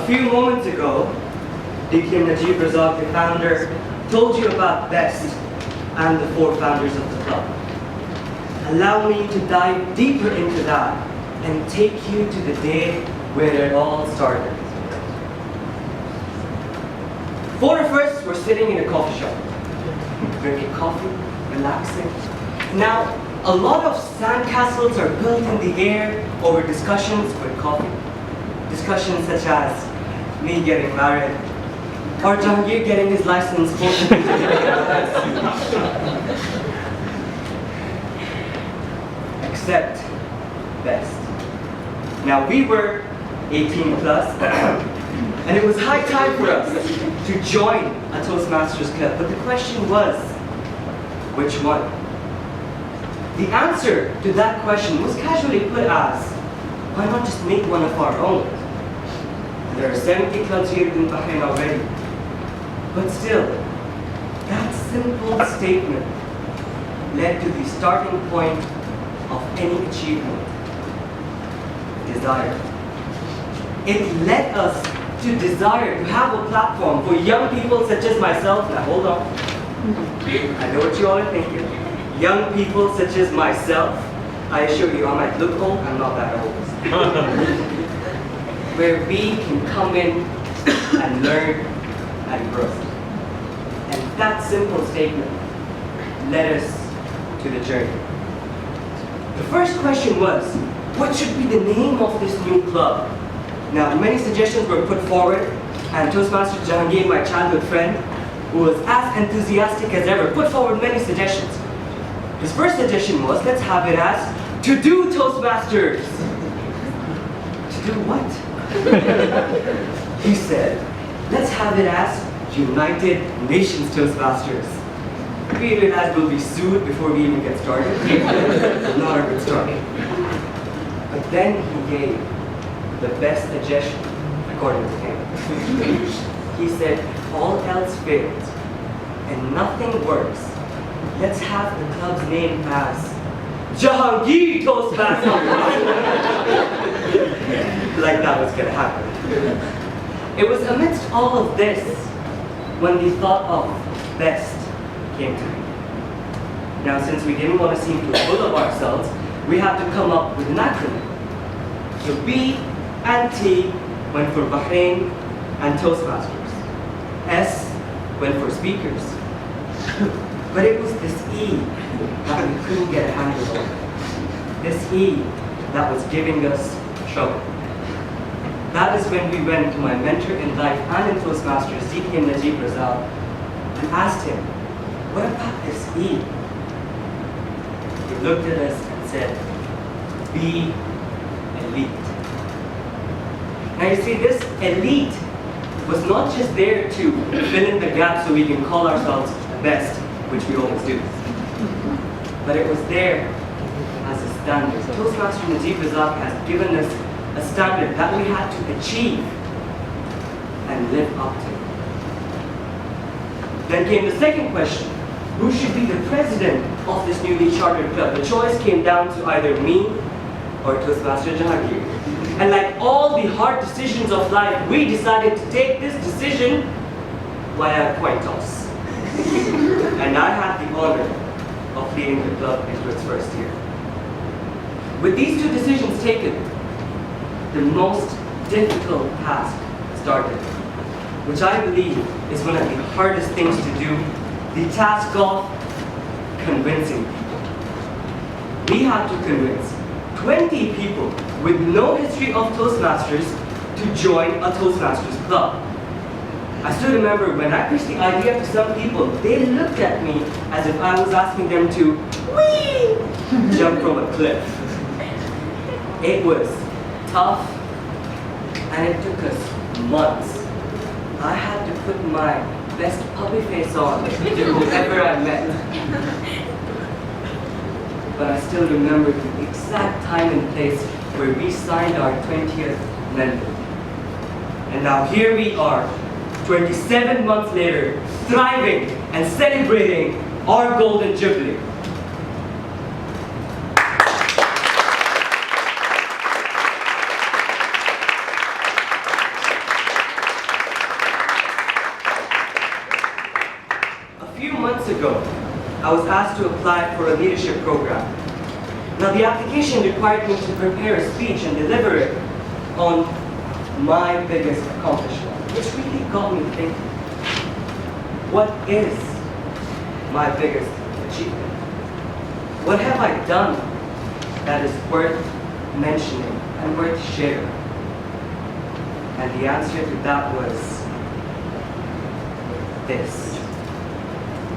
few moments ago, DTM Najib Razak, the founder, told you about BEST and the 4 founders of the club. Allow me to dive deeper into that and take you to the day where it all started. 4 of us were sitting in a coffee shop, drinking coffee, relaxing. Now, a lot of sandcastles are built in the air over discussions with coffee. Discussions such as me getting married, or Jahangir getting his license. Except BEST. Now we were 18 plus, and it was high time for us to join a Toastmasters club. But the question was, which one? The answer to that question was casually put as, why not just make one of our own? There are 70 clubs here in Bahrain already. But still, that simple statement led to the starting point of any achievement: desire. It led us to desire to have a platform for young people such as myself. Now hold on. I know what you all are thinking. Young people such as myself. I assure you, I might look old, I'm not that old. Where we can come in and learn and grow. And that simple statement led us to the journey. The first question was, what should be the name of this new club? Now, many suggestions were put forward, and Toastmaster Jahangir, my childhood friend, who was as enthusiastic as ever, put forward many suggestions. His first suggestion was, let's have it as To Do Toastmasters. To do what? He said, let's have it as United Nations Toastmasters. We realized we'll be sued before we even get started. Not a good start. But then he gave the best suggestion, according to him. He said, all else fails and nothing works, let's have the club's name as Jahangir Toastmasters. Like that was going to happen. It was amidst all of this when the thought of BEST came to me. Now, since we didn't want to seem too full of ourselves, we had to come up with an acronym. So B and T went for Bahrain and Toastmasters. S went for speakers. But it was this E that we couldn't get a handle on. This E that was giving us trouble. That is when we went to my mentor in life and in Toastmasters, DTM Najib Razak, and asked him, what about this E? He looked at us and said, be elite. Now you see, this elite was not just there to fill in the gap so we can call ourselves the best, which we always do. But it was there as a standard. Toastmaster Najib Razak has given us a standard that we had to achieve and live up to. Then came the second question. Who should be the president of this newly chartered club? The choice came down to either me or Toastmaster Jahangir. And like all the hard decisions of life, we decided to take this decision via a coin toss. And I had the honor of leading the club into its first year. With these two decisions taken, the most difficult task started, which I believe is one of the hardest things to do, the task of convincing people. We had to convince 20 people with no history of Toastmasters to join a Toastmasters club. I still remember when I pitched the idea to some people, they looked at me as if I was asking them to whee, jump from a cliff. It was tough, and it took us months. I had to put my best puppy face on to whoever I met. But I still remember the exact time and place where we signed our 20th member. And now here we are, 27 months later, thriving and celebrating our golden jubilee. I was asked to apply for a leadership program. Now the application required me to prepare a speech and deliver it on my biggest accomplishment, which really got me thinking, what is my biggest achievement? What have I done that is worth mentioning and worth sharing? And the answer to that was this.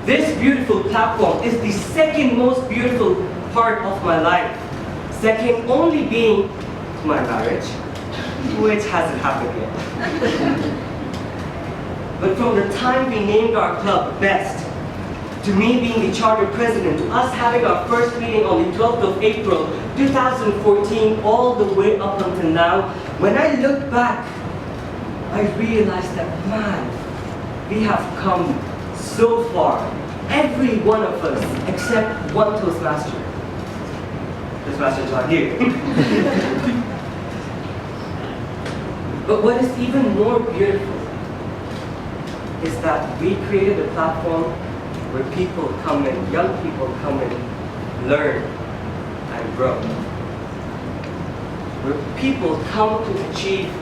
This beautiful platform is the second most beautiful part of my life, second only being my marriage, which hasn't happened yet. But from the time we named our club Best, to me being the charter president, to us having our first meeting on the 12th of April 2014, all the way up until now, when I look back, I realized that, man, we have come so far. Every one of us, except one Toastmaster. Toastmaster's not here. But what is even more beautiful is that we created a platform where people come in, young people come in, learn and grow. Where people come to achieve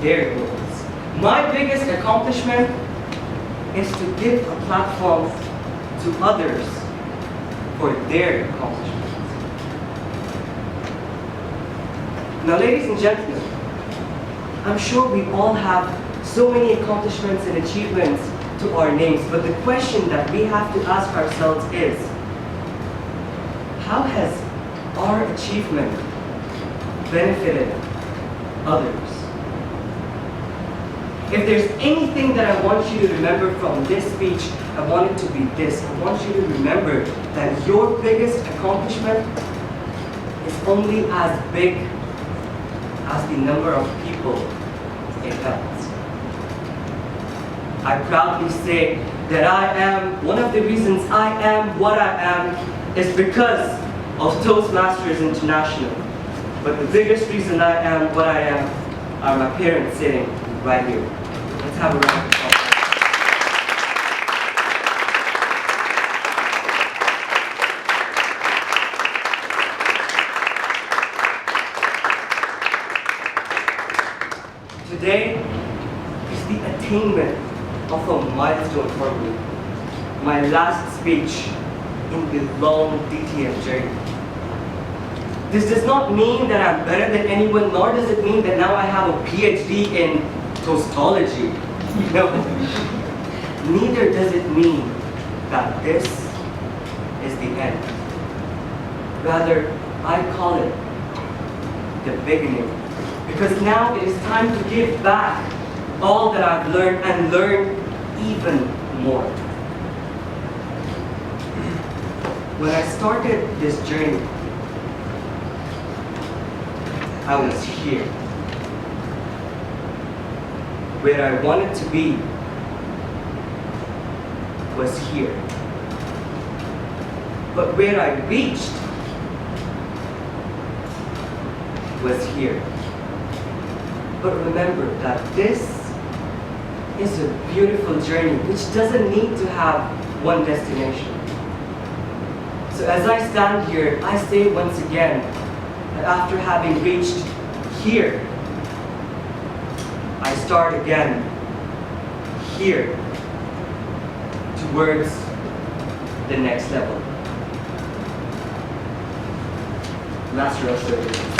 their goals. My biggest accomplishment is to give a platform to others for their accomplishments. Now, ladies and gentlemen, I'm sure we all have so many accomplishments and achievements to our names, but the question that we have to ask ourselves is, how has our achievement benefited others? If there's anything that I want you to remember from this speech, I want it to be this. I want you to remember that your biggest accomplishment is only as big as the number of people it helps. I proudly say that one of the reasons I am what I am is because of Toastmasters International. But the biggest reason I am what I am are my parents sitting right here. Let's have a round of applause. Today is the attainment of a milestone for me. My last speech in the long DTM journey. This does not mean that I'm better than anyone, nor does it mean that now I have a PhD in Toastology. No. Neither does it mean that this is the end. Rather, I call it the beginning. Because now it is time to give back all that I've learned and learn even more. When I started this journey, I was here. Where I wanted to be was here. But where I reached was here. But remember that this is a beautiful journey which doesn't need to have one destination. So as I stand here, I say once again that after having reached here, I start again here towards the next level. Master of Service.